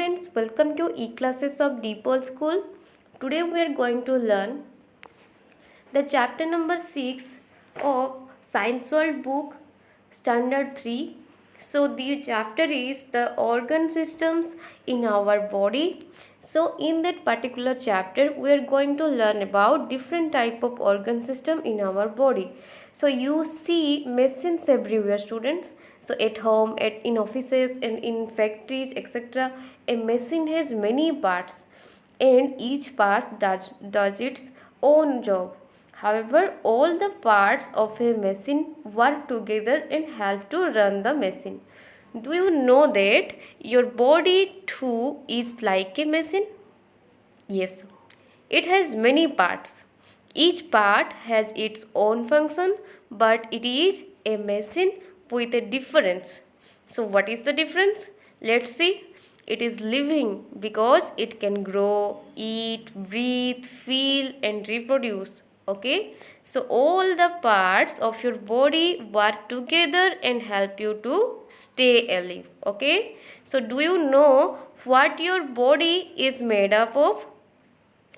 students, welcome to e-classes of DPOL School. Today we are going to learn the chapter number 6 of Science World book standard 3. So the chapter is the organ systems in our body. So in that particular chapter we are going to learn about different type of organ system in our body. So you see machines everywhere, students. So at home, in offices and in factories, etc. a machine has many parts and each part does its own job. However, all the parts of a machine work together and help to run the machine. Do you know that your body too is like a machine? Yes, it has many parts. Each part has its own function, but it is a machine with a difference. So, what is the difference? Let's see. It is living because it can grow, eat, breathe, feel, and reproduce. Okay, so all the parts of your body work together and help you to stay alive. Okay, so do you know what your body is made up of?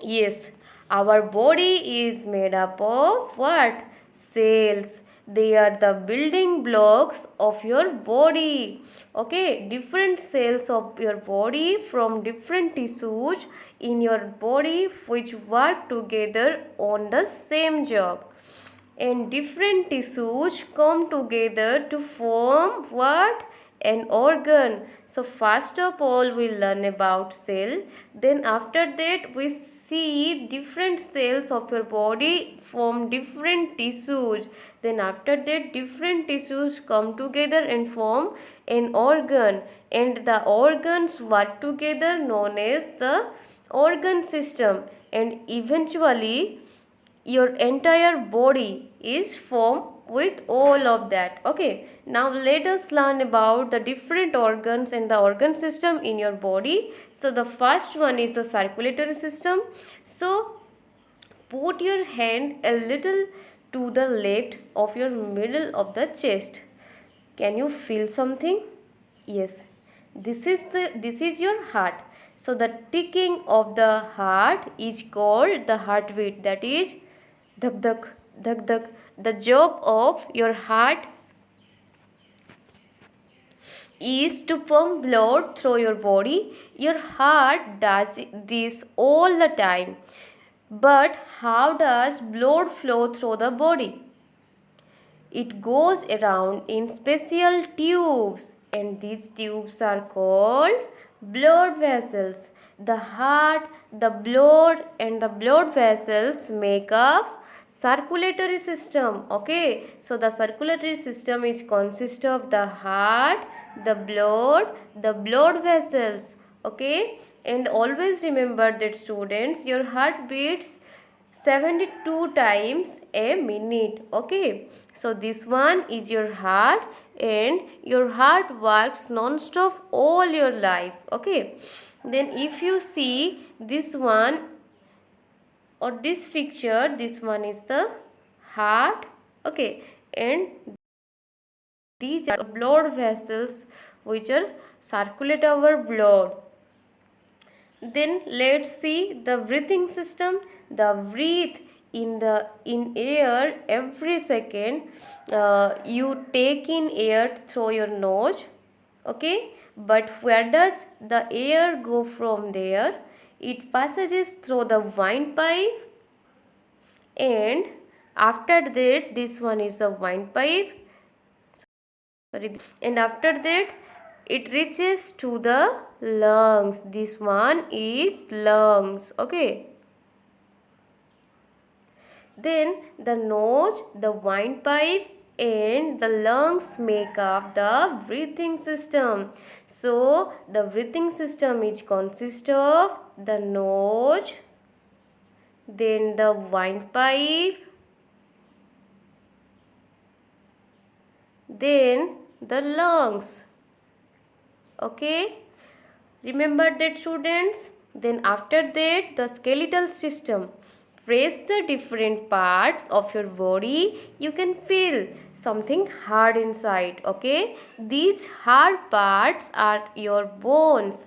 Yes, our body is made up of what? Cells. They are the building blocks of your body. Okay, different cells of your body from different tissues in your body which work together on the same job. And different tissues come together to form what? An organ. So first of all we learn about cell, then after that we see different cells of your body form different tissues, then after that different tissues come together and form an organ, and the organs work together known as the organ system, and eventually your entire body is formed with all of that. Okay, now let us learn about the different organs and the organ system in your body. So the first one is the circulatory system. So put your hand a little to the left of your middle of the chest. Can you feel something? Yes, this is your heart. So the ticking of the heart is called the heartbeat, that is dhak dhak dhak dhak. The job of your heart is to pump blood through your body. Your heart does this all the time. But how does blood flow through the body? It goes around in special tubes, and these tubes are called blood vessels. The heart, the blood, and the blood vessels make up circulatory system. Okay, so the circulatory system is consist of the heart, the blood vessels. Okay, and always remember that, students, your heart beats 72 times a minute. Okay, so this one is your heart, and your heart works non-stop all your life. Okay, then if you see this one or this picture, this one is the heart. Okay, and these are blood vessels which are circulate our blood. Then let's see the breathing system. The breathe in air every second. You take in air through your nose. Okay, but where does the air go from there? It passes through the windpipe, and after that, this one is the windpipe. Sorry, and after that it reaches to the lungs. This one is lungs. Okay, then the nose, the windpipe, and the lungs make up the breathing system. So the breathing system is consist of the nose, then the windpipe, then the lungs. Okay, remember that, students. Then after that, the skeletal system. Press the different parts of your body. You can feel something hard inside. Okay, these hard parts are your bones.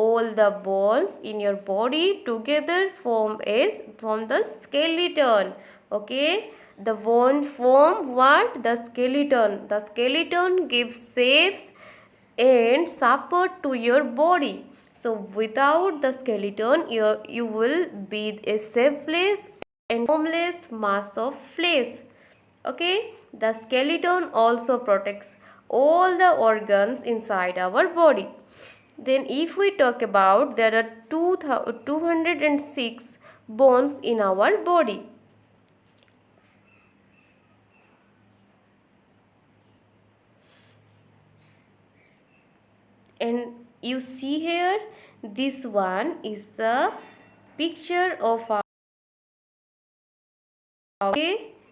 all the bones in your body together form the skeleton. Okay, the bone form what? The skeleton. The skeleton gives shapes and support to your body. So without the skeleton, you will be a shapeless and formless mass of flesh. Okay, the skeleton also protects all the organs inside our body. Then if we talk about, there are 206 bones in our body. And you see here, this one is the picture of our, okay,